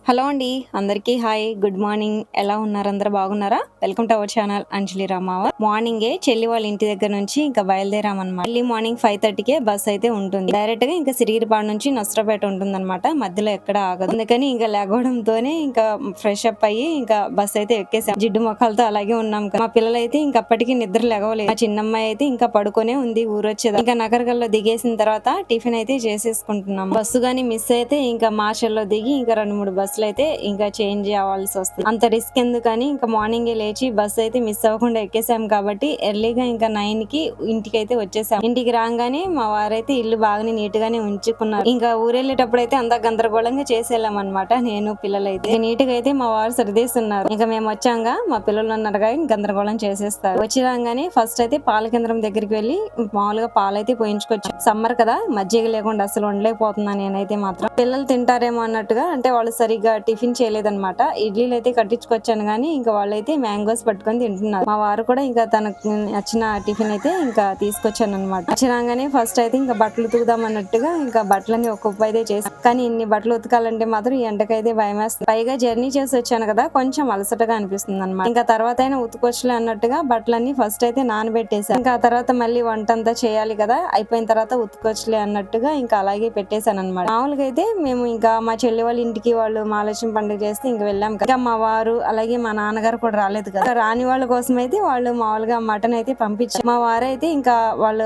Hello అండి. అందరికీ hi. Good morning. ఎలా ఉన్నారు? అందరూ బాగున్నారా? వెల్కమ్ టు అవర్ ఛానల్ అంజలి రామావత్. మార్నింగే చెల్లి వాళ్ళ ఇంటి దగ్గర నుంచి ఇంకా బయలుదేరామన్నమాట. ఎర్లీ మార్నింగ్ 5:30కే బస్ అయితే ఉంటుంది. డైరెక్ట్ గా ఇంకా సిరిగిరిపాడు నుంచి నస్రాపేట ఉంటుందన్నమాట. మధ్యలో ఎక్కడ ఆగదు. అందుకని ఇంకా లెగవడంతోనే ఇంకా ఫ్రెష్ అప్ అయ్యి ఇంకా బస్ అయితే ఎక్కేసాం. జిడ్డు మొక్కలతో అలాగే ఉన్నాం కదా. మా పిల్లలైతే ఇంకా అప్పటికి నిద్ర లెగవలేదు. మా చిన్నమ్మాయి అయితే ఇంకా పడుకొనే ఉంది ఊరొచ్చేదా. ఇంకా నగరగల్లో దిగేసిన తర్వాత టిఫిన్ అయితే చేసేసుకుంటున్నాం. బస్సు గానీ మిస్ అయితే ఇంకా మాషల్లో దిగి ఇంకా 2-3 బస్సులు అయితే ఇంకా చేంజ్ అవ్వాల్సి వస్తుంది. అంత రిస్క్ ఎందుకని ఇంకా మార్నింగ్ లేచి బస్ అయితే మిస్ అవ్వకుండా ఎక్కేసాం కాబట్టి ఎర్లీగా ఇంకా 9కి ఇంటికి అయితే వచ్చేసాం. ఇంటికి రాగానే మా వారైతే ఇల్లు బాగానే నీట్ గానే ఉంచుకున్నారు. ఇంకా ఊరెళ్ళేటప్పుడు అయితే అంతా గందరగోళంగా చేసేళ్ళాం అనమాట. నేను పిల్లలైతే నీట్ గా అయితే మా వారు సరిదేస్తున్నారు. ఇంకా మేము వచ్చాక మా పిల్లలు ఉన్నారు కానీ గందరగోళం చేసేస్తారు. వచ్చి రాగానే ఫస్ట్ అయితే పాల కేంద్రం దగ్గరికి వెళ్ళి మామూలుగా పాలైతే పోయించుకొచ్చాం. సమ్మర్ కదా మజ్జిగ లేకుండా అసలు ఉండలేకపోతున్నాను నేనైతే మాత్రం. పిల్లలు తింటారేమో అన్నట్టుగా అంటే వాళ్ళు సరిగ్గా టిఫిన్ చేయలేదన్నమాట. ఇడ్లీలు అయితే కట్టించుకొచ్చాను కానీ ఇంకా వాళ్ళైతే మ్యాంగోస్ పట్టుకొని తింటున్నారు. మా వారు కూడా ఇంకా తనకు నచ్చిన టిఫిన్ అయితే ఇంకా తీసుకొచ్చాను అనమాట. వచ్చినాగానే ఫస్ట్ అయితే ఇంకా బట్టలు ఉతుకుదాం అన్నట్టుగా ఇంకా బట్టలన్నీ ఒక కుప్ప అయితే చేసాను. కానీ ఇన్ని బట్టలు ఉతకాలంటే మాత్రం ఈ ఎండకైతే భయం వేస్తుంది. పైగా జర్నీ చేసి వచ్చాను కదా కొంచెం అలసటగా అనిపిస్తుంది అనమాట. ఇంకా తర్వాత అయినా ఉతుకొచ్చులే అన్నట్టుగా బట్టలన్నీ ఫస్ట్ అయితే నానబెట్టేసాను. ఇంకా తర్వాత మళ్ళీ వంట అంతా చేయాలి కదా, అయిపోయిన తర్వాత ఉతుకొచ్చులే అన్నట్టుగా ఇంకా అలాగే పెట్టేశాను అనమాట. మామూలుగా అయితే మేము ఇంకా మా చెల్లి వాళ్ళ ఇంటికి వాళ్ళు మహాలక్ష్మి పండుగ చేస్తే ఇంక వెళ్ళాం కదా. ఇంకా మా వారు అలాగే మా నాన్నగారు కూడా రాలేదు కదా. రాని వాళ్ళ కోసం అయితే వాళ్ళు మామూలుగా మటన్ అయితే పంపించారు. మా వారు అయితే ఇంకా వాళ్ళు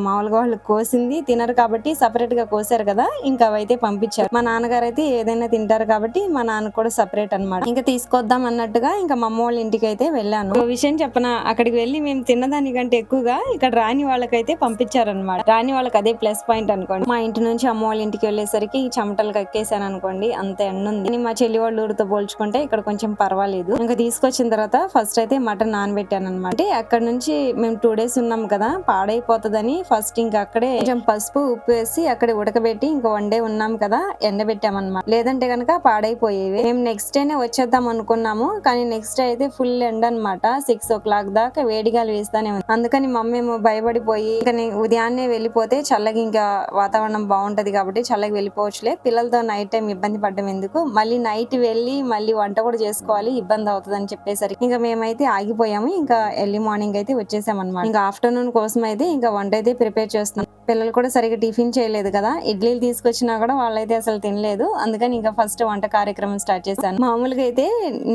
మామూలుగా వాళ్ళు కోసింది తినరు కాబట్టి సపరేట్ గా కోసారు కదా, ఇంకా అవైతే పంపించారు. మా నాన్నగారు అయితే ఏదైనా తింటారు కాబట్టి మా నాన్న కూడా సపరేట్ అనమాట. ఇంకా తీసుకొద్దాం అన్నట్టుగా ఇంకా మా అమ్మ వాళ్ళ ఇంటికి అయితే వెళ్ళాను. ఒక విషయం చెప్పనా, అక్కడికి వెళ్ళి మేము తిన్నదానికంటే ఎక్కువగా ఇక్కడ రాని వాళ్ళకైతే పంపించారనమాట. రాని వాళ్ళకి అదే ప్లస్ పాయింట్ అనుకోండి. మా ఇంటి నుంచి అమ్మ వాళ్ళ ఇంటికి వెళ్ళేసరికి చెమటలు కక్కేసాను అనుకోండి, అంత ఎండ ఉంది. మా చెల్లి వాళ్ళ ఊరితో పోల్చుకుంటే ఇక్కడ కొంచెం పర్వాలేదు. ఇంకా తీసుకొచ్చిన తర్వాత ఫస్ట్ అయితే మటన్ నానబెట్టాను అనమాట. అంటే అక్కడ నుంచి మేము 2 days ఉన్నాం కదా, పాడైపోతుందని ఫస్ట్ ఇంకా అక్కడే కొంచెం పసుపు ఉప్పు వేసి అక్కడ ఉడకబెట్టి ఇంకా 1 day ఉన్నాం కదా ఎండబెట్టామన్నమాట. లేదంటే కనుక పాడైపోయేవి. మేము నెక్స్ట్ డేనే వచ్చేద్దాం అనుకున్నాము కానీ నెక్స్ట్ డే అయితే ఫుల్ ఎండ అనమాట. 6 o'clock దాకా వేడిగాలు వేస్తానే ఉంది. అందుకని మమ్మీ ఏమో భయపడిపోయి ఇంకా ఉదయాన్నే వెళ్ళిపోతే చల్లగా ఇంకా వాతావరణం బాగుంటది కాబట్టి చల్లగా వెళ్ళిపోవచ్చులే, పిల్లలతో నైట్ టైం ఇబ్బంది పడ్డం ఎందుకు, మళ్ళీ నైట్ వెళ్ళి మళ్ళీ వంట కూడా చేసుకోవాలి, ఇబ్బంది అవుతుంది అని చెప్పేసరికి ఇంకా మేమైతే ఆగిపోయాము. ఇంకా ఎర్లీ మార్నింగ్ అయితే వచ్చేసాం అనమాట. ఇంకా ఆఫ్టర్నూన్ కోసం అయితే ఇంకా వంట అయితే ప్రిపేర్ చేస్తున్నాం. పిల్లలు కూడా సరిగ్గా టిఫిన్ చేయలేదు కదా, ఇడ్లీలు తీసుకొచ్చినా కూడా వాళ్ళైతే అసలు తినలేదు. అందుకని ఇంకా ఫస్ట్ వంట కార్యక్రమం స్టార్ట్ చేశాను. మామూలుగా అయితే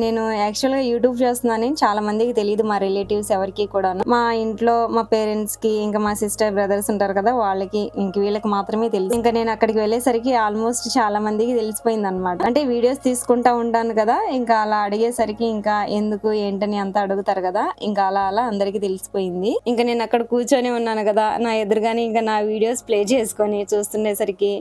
నేను యాక్చువల్ గా యూట్యూబ్ చేస్తున్నానని చాలా మందికి తెలియదు, మా రిలేటివ్స్ ఎవరికి కూడా. మా ఇంట్లో మా పేరెంట్స్ కి ఇంకా మా సిస్టర్ బ్రదర్స్ ఉంటారు కదా వాళ్ళకి ఇంక వీళ్ళకి మాత్రమే తెలుసు. ఇంకా నేను అక్కడికి వెళ్ళేసరికి ఆల్మోస్ట్ చాలా మందికి తెలిసిపోయింది అనమాట. అంటే వీడియోస్ తీసుకుంటా ఉంటాను కదా, ఇంకా అలా అడిగేసరికి ఇంకా ఎందుకు ఏంటని అంతా అడుగుతారు కదా, ఇంకా అలా అలా అందరికి తెలిసిపోయింది. ఇంకా నేను అక్కడ కూర్చొని ఉన్నాను కదా, నా ఎదురుగానే ఇంకా నా వీడియోస్ ప్లే చేసుకొని చూస్తుండేసరికి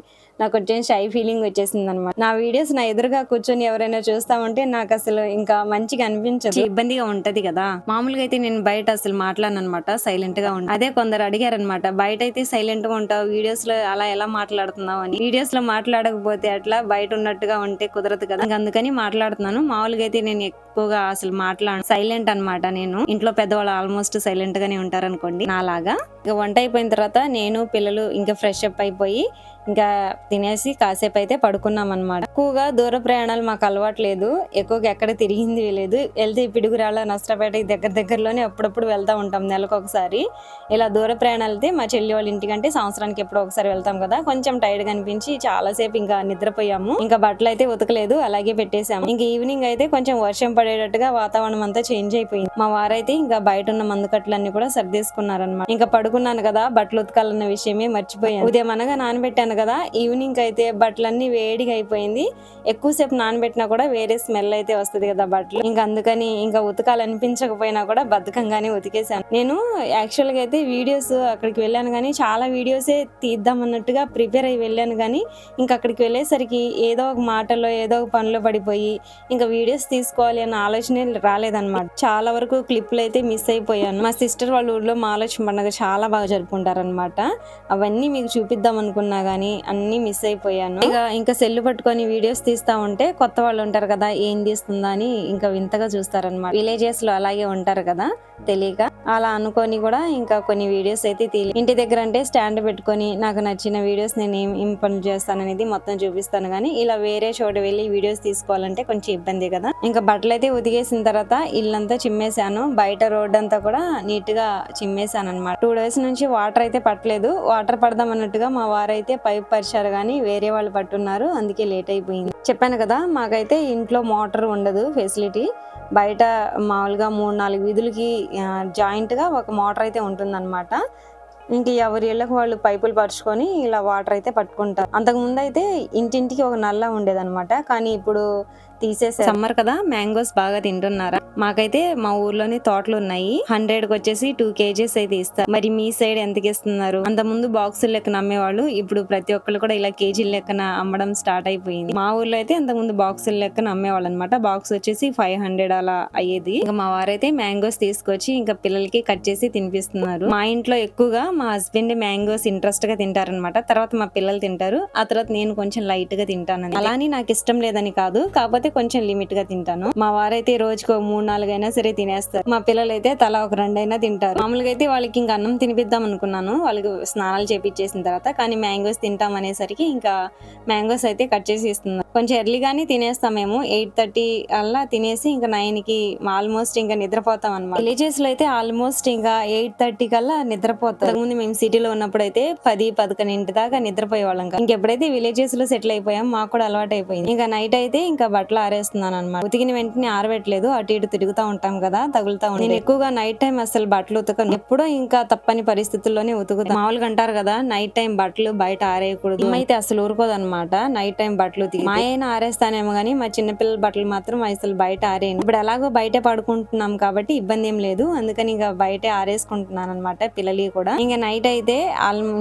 నాకు కొంచెం షై ఫీలింగ్ వచ్చేసింది అనమాట. నా వీడియోస్ నా ఎదురుగా కూర్చొని ఎవరైనా చూస్తా ఉంటే నాకు అసలు ఇంకా మంచిగా అనిపించదు, ఇబ్బందిగా ఉంటది కదా. మామూలుగా అయితే నేను బయట అసలు మాట్లాడను అనమాట, సైలెంట్ గా ఉంటాను. అదే కొందరు అడిగారనమాట, బయట అయితే సైలెంట్ గా ఉంటావు, వీడియోస్ లో అలా ఎలా మాట్లాడుతున్నావు అని. వీడియోస్ లో మాట్లాడకపోతే అట్లా, బయట ఉన్నట్టుగా ఉంటే కుదరదు కదా, అందుకని మాట్లాడుతున్నాను. మామూలుగా అయితే నేను ఎక్కువగా అసలు మాట్లాడను, సైలెంట్ అనమాట. నేను ఇంట్లో పెద్దవాళ్ళు ఆల్మోస్ట్ సైలెంట్ గానే ఉంటారు అనుకోండి నాలాగా. ఇక వంట అయిపోయిన తర్వాత నేను పిల్లలు ఇంకా ఫ్రెష్ అప్ అయిపోయి ఇంకా తినేసి కాసేపు అయితే పడుకున్నాం అనమాట. ఎక్కువగా దూర ప్రయాణాలు మాకు అలవాటు లేదు, ఎక్కువగా ఎక్కడ తిరిగింది లేదు. వెళ్తే పిడుగురాళ్ళ నష్టపేట దగ్గరలోనే అప్పుడప్పుడు వెళ్తా ఉంటాం, నెలకు ఒకసారి. ఇలా దూర ప్రయాణాలు అయితే మా చెల్లి వాళ్ళ ఇంటికంటే సంవత్సరానికి ఎప్పుడో ఒకసారి వెళ్తాం కదా, కొంచెం టైర్డ్ గా అనిపించి చాలాసేపు ఇంకా నిద్రపోయాము. ఇంకా బట్టలు అయితే ఉతకలేదు, అలాగే పెట్టేశాము. ఇంకా ఈవినింగ్ అయితే కొంచెం వర్షం పడేటట్టుగా వాతావరణం అంతా చేంజ్ అయిపోయింది. మా వారైతే ఇంకా బయట ఉన్న మందుకట్లన్నీ కూడా సర్దేసుకున్నారనమాట. ఇంకా పడుకున్నాను కదా, బట్టలు ఉతకాలన్న విషయమే మర్చిపోయాను. ఉదయం అనగా నానబెట్టాను కదా, ఈవినింగ్ అయితే బట్టలన్నీ వేడిగా అయిపోయింది. ఎక్కువసేపు నానబెట్టినా కూడా వేరే స్మెల్ అయితే వస్తుంది కదా బట్టలు, ఇంకా అందుకని ఇంకా ఉతకాలనిపించకపోయినా కూడా బద్ధకంగానే ఉతికేసాను. నేను యాక్చువల్ గా అయితే వీడియోస్ అక్కడికి వెళ్ళాను కానీ చాలా వీడియోసే తీద్దాం అన్నట్టుగా ప్రిపేర్ అయ్యి వెళ్ళాను కానీ ఇంకా అక్కడికి వెళ్ళేసరికి ఏదో ఒక మాటలో ఏదో ఒక పనిలో పడిపోయి ఇంకా వీడియోస్ తీసుకోవాలి అన్న ఆలోచనే రాలేదన్నమాట. చాలా వరకు క్లిప్లు అయితే మిస్ అయిపోయాను. మా సిస్టర్ వాళ్ళ ఊర్లో మహాలక్ష్మి పండుగ చాలా బాగా జరుపుకుంటారు అనమాట. అవన్నీ మీకు చూపిద్దాం అనుకున్నా కానీ కానీ అన్ని మిస్ అయిపోయాను. ఇంకా సెల్ పట్టుకొని వీడియోస్ తీస్తా ఉంటే కొత్త వాళ్ళు ఉంటారు కదా, ఏం తీస్తుందా అని ఇంకా వింతగా చూస్తారనమాట. విలేజెస్ లో అలాగే ఉంటారు కదా, తెలియక అలా అనుకొని కూడా ఇంకా కొన్ని వీడియోస్ అయితే ఇంటి దగ్గర అంటే స్టాండ్ పెట్టుకొని నాకు నచ్చిన వీడియోస్ నేను ఏం పనులు చేస్తాననేది మొత్తం చూపిస్తాను. కానీ ఇలా వేరే చోట వెళ్ళి వీడియోస్ తీసుకోవాలంటే కొంచెం ఇబ్బంది కదా. ఇంకా బట్టలు అయితే ఉతికేసిన తర్వాత ఇల్లంతా చిమ్మేశాను. బయట రోడ్ అంతా కూడా నీట్ గా చిమ్మేశాను అనమాట. 2 days నుంచి వాటర్ అయితే పట్టలేదు. వాటర్ పడదాం అన్నట్టుగా మా వారైతే పైప్ పరిచారు కానీ వేరే వాళ్ళు పట్టున్నారు, అందుకే లేట్ అయిపోయింది. చెప్పాను కదా, మాకైతే ఇంట్లో మోటార్ ఉండదు ఫెసిలిటీ. బయట మామూలుగా 3-4 వీధులకి జాయింట్ గా ఒక మోటార్ అయితే ఉంటుందన్నమాట. ఇంక ఎవరి ఇళ్ళకి వాళ్ళు పైపులు పరుచుకొని ఇలా వాటర్ అయితే పట్టుకుంటారు. అంతకు ముందు అయితే ఇంటింటికి ఒక నల్ల ఉండేదన్నమాట, కానీ ఇప్పుడు తీసేసారు. సమ్మర్ కదా, మ్యాంగోస్ బాగా తింటున్నారా? మాకైతే మా ఊర్లోనే తోటలు ఉన్నాయి. 100కి వచ్చేసి 2 kgs అయితే ఇస్తారు. మరి మీ సైడ్ ఎంతకి ఇస్తున్నారు? అంత ముందు బాక్సులు లెక్కన అమ్మేవాళ్ళు, ఇప్పుడు ప్రతి ఒక్కళ్ళు కూడా ఇలా కేజీల లెక్కన అమ్మడం స్టార్ట్ అయిపోయింది. మా ఊర్లో అయితే అంతకు ముందు బాక్సుల లెక్కన అమ్మేవాళ్ళు అనమాట. బాక్స్ వచ్చేసి 500 అలా అయ్యేది. ఇంకా మా వారైతే మ్యాంగోస్ తీసుకొచ్చి ఇంకా పిల్లలకి కట్ చేసి తినిపిస్తున్నారు. మా ఇంట్లో ఎక్కువగా మా హస్బెండ్ మ్యాంగోస్ ఇంట్రెస్ట్ గా తింటారనమాట. తర్వాత మా పిల్లలు తింటారు, ఆ తర్వాత నేను కొంచెం లైట్ గా తింటాను. అలానే నాకు ఇష్టం లేదని కాదు, కాకపోతే కొంచెం లిమిట్ గా తింటాను. మా వారైతే రోజుకు 3-4 అయినా సరే తినేస్తారు. మా పిల్లలు అయితే తలా ఒక 2 అయినా తింటారు. మామూలుగా అయితే వాళ్ళకి ఇంకా అన్నం తినిపిద్దాం అనుకున్నాను, వాళ్ళకి స్నానాలు చేపించేసిన తర్వాత. కానీ మ్యాంగోస్ తింటాం అనేసరికి ఇంకా మ్యాంగోస్ అయితే కట్ చేసి ఇస్తున్నాం. కొంచెం ఎర్లీగానే తినేస్తాం మేము. 8:30 అలా తినేసి ఇంకా 9కి ఆల్మోస్ట్ ఇంకా నిద్రపోతాం అనమాట. విలేజెస్ లో అయితే ఆల్మోస్ట్ ఇంకా 8:30 కల్లా నిద్రపోతాం. ముందు మేము సిటీలో ఉన్నప్పుడు అయితే 10-11 దాకా నిద్రపోయేవాళ్ళం. ఇంకెప్పుడైతే విలేజెస్ లో సెటిల్ అయిపోయాం మాకు కూడా అలవాటు అయిపోయింది. ఇంకా నైట్ అయితే ఇంకా బట్టలు ఆరేస్తున్నాను అనమాట. ఉతికిన వెంటనే ఆరబెట్టలేదు, అటు ఇటు తిరుగుతూ ఉంటాం కదా, తగులుతా ఉంటాయి. నేను ఎక్కువగా నైట్ టైం అసలు బట్టలు ఉతకను. ఎప్పుడో ఇంకా తప్పని పరిస్థితుల్లోనే ఉతుకుతాను. మామూలుగా అంటారు కదా, నైట్ టైం బట్టలు బయట ఆరేయకూడదు. అయితే అసలు ఊరుకోదు అనమాట నైట్ టైం బట్టలు ఉతికి. మా అయినా ఆరేస్తానేమో గానీ మా చిన్నపిల్లల బట్టలు మాత్రం అసలు బయట ఆరేయను. ఇప్పుడు ఎలాగో బయట పడుకుంటున్నాం కాబట్టి ఇబ్బంది ఏం లేదు, అందుకని ఇంకా బయట ఆరేసుకుంటున్నాను అనమాట పిల్లలు కూడా. ఇంకా నైట్ అయితే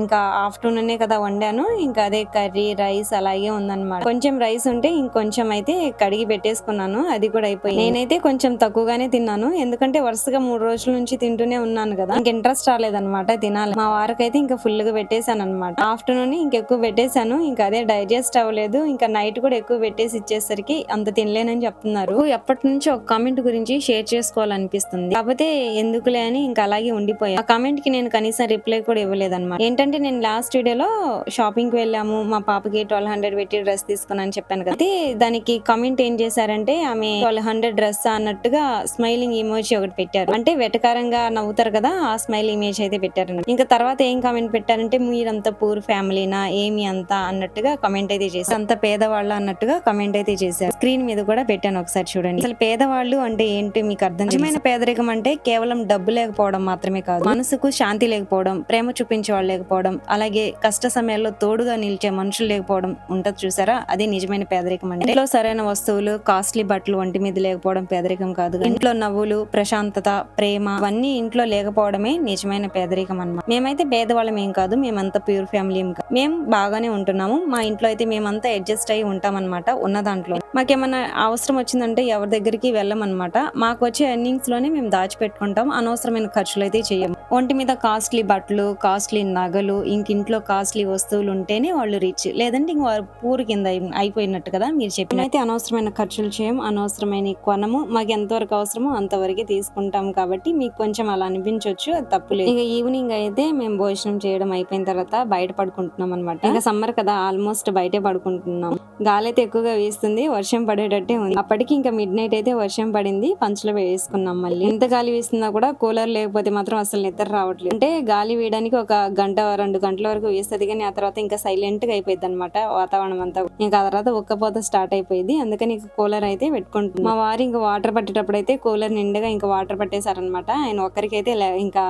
ఇంకా ఆఫ్టర్నూన్ కదా వండాను, ఇంకా అదే కర్రీ రైస్ అలాగే ఉందన్నమాట. కొంచెం రైస్ ఉంటే ఇంకొంచెం అయితే కడిగి పెట్టేసుకున్నాను, అది కూడా అయిపోయింది. నేనైతే కొంచెం తక్కువగానే తిన్నాను, ఎందుకంటే వరుసగా 3 రోజుల నుంచి తింటూనే ఉన్నాను కదా, ఇంక ఇంట్రెస్ట్ రాలేదన్నమాట తినాలి. మా వారికైతే ఇంకా ఫుల్ గా పెట్టేశాను అనమాట. ఆఫ్టర్నూన్ ఇంకెక్కువ పెట్టేశాను, ఇంకా అదే డైజెస్ట్ అవ్వలేదు. ఇంకా నైట్ కూడా ఎక్కువ పెట్టేసి ఇచ్చేసరికి అంత తినలేనని చెప్తున్నారు. ఎప్పటి నుంచి ఒక కామెంట్ గురించి షేర్ చేసుకోవాలనిపిస్తుంది, కాకపోతే ఎందుకులే అని ఇంకా అలాగే ఉండిపోయా. ఆ కామెంట్ కి నేను కనీసం రిప్లై కూడా ఇవ్వలేదన్నమాట. ఏంటంటే నేను లాస్ట్ వీడియోలో షాపింగ్ కి వెళ్ళాము, మా పాపకి 1200 పెట్టి డ్రెస్ తీసుకున్నాను చెప్పాను కదా, దానికి కామెంట్ ఏం చేశారంటే ఆమె 1200 డ్రెస్ అన్నట్టుగా స్మైలింగ్ ఇమోజీ ఒకటి పెట్టారు. అంటే వెటకారంగా నవ్వుతారు కదా, ఆ స్మైల్ ఇమేజ్ అయితే పెట్టారు. ఇంకా తర్వాత ఏం కామెంట్ పెట్టారంటే మీరంతా పూర్ ఫ్యామిలీనా ఏమి అంతా అన్నట్టుగా కామెంట్ అయితే చేశారు. అంత పేదవాళ్ళ అన్నట్టుగా కామెంట్ అయితే చేశారు. స్క్రీన్ మీద కూడా పెట్టాను, ఒకసారి చూడండి. అసలు పేదవాళ్ళు అంటే ఏంటి మీకు అర్థం? నిజమైన పేదరికం అంటే కేవలం డబ్బు లేకపోవడం మాత్రమే కాదు, మనసుకు శాంతి లేకపోవడం, ప్రేమ చూపించే వాళ్ళు లేకపోవడం, అలాగే కష్ట సమయాల్లో తోడుగా నిలిచే మనుషులు లేకపోవడం ఉంటది చూసారా, అదే నిజమైన పేదరికం. అంటే ఇంట్లో సరైన వస్తువులు, కాస్ట్లీ బట్టలు ఒంటి మీద లేకపోవడం పేదరికం కాదు. ఇంట్లో నవ్వులు, ప్రశాంతత, ప్రేమ అవన్నీ ఇంట్లో లేకపోవడమే నిజమైన పేదరికం అన్నమాట. మేమైతే పేదవాళ్ళం ఏం కాదు, మేమంతా ప్యూర్ ఫ్యామిలీ ఏం కాదు, మేము బాగానే ఉంటున్నాము. మా ఇంట్లో అయితే మేమంతా అడ్జస్ట్ అయ్యి ఉంటాం అనమాట. ఉన్న దాంట్లో మాకేమన్నా అవసరం వచ్చిందంటే ఎవరి దగ్గరికి వెళ్ళమన్నమాట. మాకు వచ్చే ఎర్నింగ్స్ లోనే మేము దాచిపెట్టుకుంటాం, అనవసరమైన ఖర్చులు అయితే చేయము. ఒంటి మీద కాస్ట్లీ బట్టలు, కాస్ట్లీ నగలు, ఇంట్లో కాస్ట్లీ వస్తువులు ఉంటేనే వాళ్ళు రిచ్, లేదంటే ఇంక పూర్ కింద అయిపోయినట్టు కదా మీరు చెప్పిన. అయితే అనవసరమైన ఖర్చులు చేయం, అనవసరమైన కొనము. మాకు ఎంతవరకు అవసరమో అంతవరకే తీసుకుంటాం కాబట్టి మీకు కొంచెం అలా అనిపించవచ్చు, అది తప్పులేదు. ఇక ఈవినింగ్ అయితే మేము భోజనం చేయడం అయిపోయిన తర్వాత బయట పడుకుంటున్నాం అనమాట. ఇంకా సమ్మర్ కదా, ఆల్మోస్ట్ బయటే పడుకుంటున్నాం. గాలి అయితే ఎక్కువగా వీస్తుంది, వర్షం పడేటట్టే ఉంది. అప్పటికి ఇంకా మిడ్ నైట్ అయితే వర్షం పడింది, పంచలో వేసుకున్నాం. మళ్ళీ ఎంత గాలి వీస్తున్నా కూడా కూలర్ లేకపోతే మాత్రం అసలు నిద్ర రావట్లేదు. అంటే గాలి వేయడానికి 1-2 గంటల వరకు వేస్తుంది, కానీ ఆ తర్వాత ఇంకా సైలెంట్ గా అయిపోయింది అనమాట వాతావరణం అంతా. ఇంకా ఆ తర్వాత ఉక్కపోత స్టార్ట్ అయిపోయింది, అందుకని ఇంకా కూలర్ అయితే పెట్టుకుంటున్నాం. మా వారు ఇంకా వాటర్ పట్టేటప్పుడు అయితే కూలర్ నిండుగా ఇంకా వాటర్ పట్టేశారనమాట. ఆయన ఒక్కరికైతే ఇంకా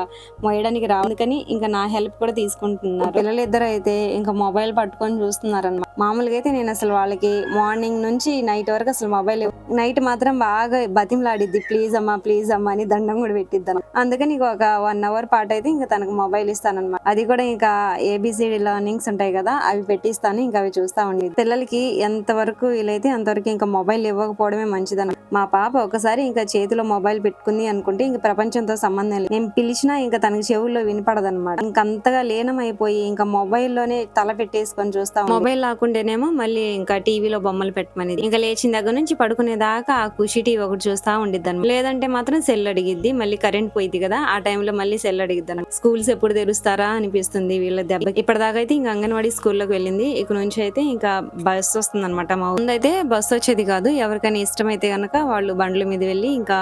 మోయడానికి రావు, అందుకని ఇంకా నా హెల్ప్ కూడా తీసుకుంటున్నారు. పిల్లలిద్దరు అయితే ఇంకా మొబైల్ పట్టుకొని చూస్తున్నారు అనమాట. మామూలుగా అయితే నేను అసలు వాళ్ళకి మార్నింగ్ నుంచి నైట్ వరకు అసలు మొబైల్ నైట్ మాత్రం బాగా బతిమలాడిద్ది, ప్లీజ్ అమ్మా అని దండం కూడా పెట్టిద్దాను. అందుకని ఒక 1 అవర్ పాటు అయితే ఇంకా తనకు మొబైల్ ఇస్తాను అనమాట. అది కూడా ఇంకా ఏబిసిడి లర్నింగ్స్ ఉంటాయి కదా, అవి పెట్టిస్తాను. ఇంకా అవి చూస్తా ఉండేది. పిల్లలకి ఎంత వరకు వీలైతే అంతవరకు ఇంకా మొబైల్ ఇవ్వకపోవడమే మంచిదన్న. మా పాప ఒకసారి ఇంకా చేతిలో మొబైల్ పెట్టుకుంది అనుకుంటే ఇంకా ప్రపంచంతో సంబంధం లేదు. నేను పిలిచినా ఇంకా తనకి చెవుల్లో వినపడదన్నమాట. ఇంకంతగా లీనమైపోయి ఇంకా మొబైల్లోనే తల పెట్టేసుకొని చూస్తా. మొబైల్ లేకుంటేనేమో మళ్ళీ ఇంకా టీవీలో బొమ్మలు పెట్టమని, ఇంకా లేచిన దగ్గర నుంచి పడుకునేదాకా ఆ ఖుషి టీవీ ఒకటి చూస్తా ఉండిద్ది అనమాట. లేదంటే మాత్రం సెల్ అడిగిద్ది. మళ్ళీ కరెంట్ పోయిద్ది కదా, ఆ టైంలో మళ్ళీ సెల్ అడిగిద్ది అనమాట. స్కూల్స్ ఎప్పుడు తెరుస్తారా అనిపిస్తుంది వీళ్ళ దెబ్బకి. ఇప్పటిదాకా అయితే ఇంకా అంగన్వాడీ స్కూల్లోకి వెళ్ళింది. ఇక నుంచి అయితే ఇంకా బస్సు వస్తుంది అనమాట. మా ముందైతే బస్సు వచ్చేది కాదు. ఎవరికైనా ఇష్టమైతే గనక వాళ్ళు బండ్ల మీద వెళ్ళి ఇంకా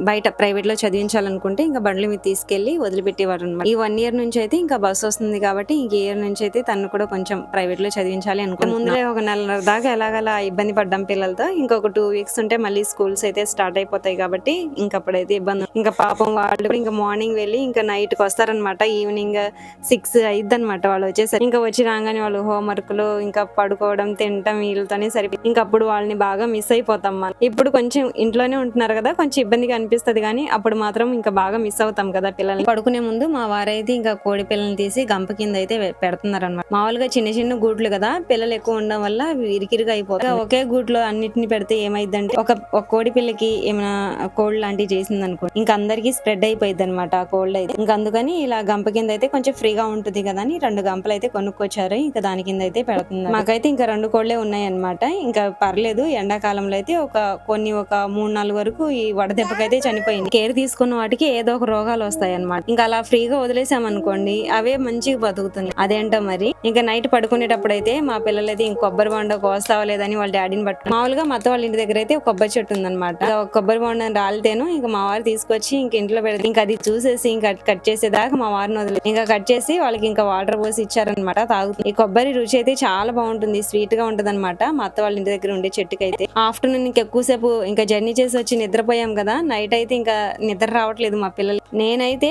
బయట ప్రైవేట్ లో చదివించాలనుకుంటే ఇంకా బండ్ల మీద తీసుకెళ్లి వదిలిపెట్టేవారు అనమాట. ఈ 1 ఇయర్ నుంచి అయితే ఇంకా బస్సు వస్తుంది కాబట్టి ఇంక ఇయర్ నుంచి అయితే తను కూడా కొంచెం ప్రైవేట్ లో చదివించాలి అనుకుంటున్నాను. ముందే ఒక 1 నెల దాకా ఎలాగలా ఇబ్బంది పడ్డాం పిల్లలతో. ఇంకొక 2 వీక్స్ ఉంటే మళ్ళీ స్కూల్స్ అయితే స్టార్ట్ అయిపోతాయి కాబట్టి ఇంకప్పుడైతే ఇబ్బంది. ఇంకా పాపం వాళ్ళు ఇంకా మార్నింగ్ వెళ్ళి ఇంకా నైట్ కి వస్తారనమాట. ఈవినింగ్ 6 అయిద్ది అనమాట వాళ్ళు వచ్చేసరికి. ఇంకా వచ్చి రాగానే వాళ్ళు హోంవర్క్లు ఇంకా పడుకోవడం తినటం వీళ్ళతోనే సరిపోయి ఇంకా అప్పుడు వాళ్ళని బాగా మిస్ అయిపోతాం మనం. ఇప్పుడు కొంచెం ఇంట్లోనే ఉంటున్నారు కదా, కొంచెం ఇబ్బందిగా అనిపిస్తుంది కానీ అప్పుడు మాత్రం ఇంకా బాగా మిస్ అవుతాం కదా పిల్లల్ని. పడుకునే ముందు మా వారైతే ఇంకా కోడి పిల్లల్ని తీసి గంప కింద అయితే పెడుతున్నారు అనమాట. మామూలుగా చిన్న చిన్న గూట్లు కదా, పిల్లలు ఎక్కువ ఉండడం వల్ల ఇరికిరిగా అయిపోతాయి. ఒకే గూట్లో అన్నిటిని పెడితే ఏమైందంటే ఒక కోడి పిల్లకి ఏమైనా కోల్డ్ లాంటివి చేసింది అనుకో ఇంకా అందరికి స్ప్రెడ్ అయిపోయింది అనమాట ఆ కోల్డ్ అయితే. ఇంకా అందుకని ఇలా గంప కింద అయితే కొంచెం ఫ్రీగా ఉంటుంది కదా అని 2 గంపలు అయితే కొనుక్కొచ్చారు. ఇంకా దాని కింద అయితే పెడుతున్నారు. మాకైతే ఇంకా 2 కోళ్లే ఉన్నాయి అనమాట. ఇంకా పర్లేదు. ఎండాకాలంలో అయితే ఒక 3-4 వరకు ఈ వడదెబ్బకైతే చనిపోయింది. కేర్ తీసుకున్న వాటికి ఏదో ఒక రోగాలు వస్తాయి అనమాట. ఇంకా అలా ఫ్రీగా వదిలేసామనుకోండి అవే మంచిగా బతుకుతుంది. అదేంటో మరి. ఇంకా నైట్ పడుకునేటప్పుడు అయితే మా పిల్లలు అయితే ఇంక కొబ్బరి బొండ కోస్తావా లేదని వాళ్ళ డాడీని పట్టు. మామూలుగా మా అత్త వాళ్ళ ఇంటి దగ్గర అయితే ఒక కొబ్బరి చెట్టు ఉందన్నమాట. కొబ్బరి బొండని రాలితేను ఇంకా మా వారు తీసుకొచ్చి ఇంక ఇంట్లో పెడితే ఇంకా అది చూసేసి ఇంకా కట్ చేసేదాకా మా వారిని వదిలే ఇంకా కట్ చేసి వాళ్ళకి ఇంకా వాటర్ పోసి ఇచ్చారనమాట. తాగుతుంది. ఈ కొబ్బరి రుచి అయితే చాలా బాగుంటుంది, స్వీట్ గా ఉంటది అనమాట. మా అత్త వాళ్ళ ఇంటి దగ్గర ఉండే చెట్టుకి అయితే. ఆఫ్టర్నూన్ ఇంకా ఎక్కువసేపు ఇంకా జర్నీ చేసి వచ్చి నిద్రపోయాం కదా, నైట్ అయితే ఇంకా నిద్ర రావట్లేదు మా పిల్లలు. నేనైతే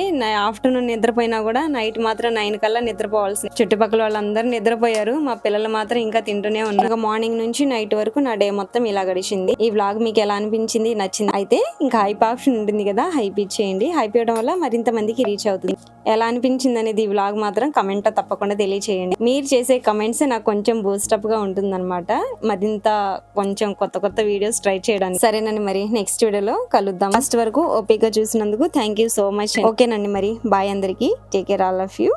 ఆఫ్టర్నూన్ నిద్రపోయినా కూడా నైట్ మాత్రం 9 కల్లా నిద్రపోవాల్సింది. చుట్టుపక్కల వాళ్ళందరూ నిద్రపోయారు, మా పిల్లలు మాత్రం ఇంకా తింటూనే ఉన్నారు. మార్నింగ్ నుంచి నైట్ వరకు నా డే మొత్తం ఇలా గడిచింది. ఈ వ్లాగ్ మీకు ఎలా అనిపించింది, నచ్చింది అయితే ఇంకా హైప్ ఆప్షన్ ఉంటుంది కదా, హైప్ ఇచ్చేయండి. హైప్ ఇవ్వడం వల్ల మరింత మందికి రీచ్ అవుతుంది. ఎలా అనిపించింది అనేది ఈ వ్లాగ్ మాత్రం కమెంట్ తప్పకుండా తెలియచేయండి. మీరు చేసే కమెంట్స్ నాకు కొంచెం బూస్టప్ గా ఉంటుంది అనమాట, మరింత కొంచెం కొత్త వీడియోస్ ట్రై చేయడానికి. సరేనండి, మరి నెక్స్ట్ వీడియోలో కలుద్దాం. ఫస్ట్ వరకు ఓపిక చూసినందుకు థ్యాంక్ యూ సో మచ్. ఓకేనండి, మరి బాయ్ అందరికి. Take care all of you.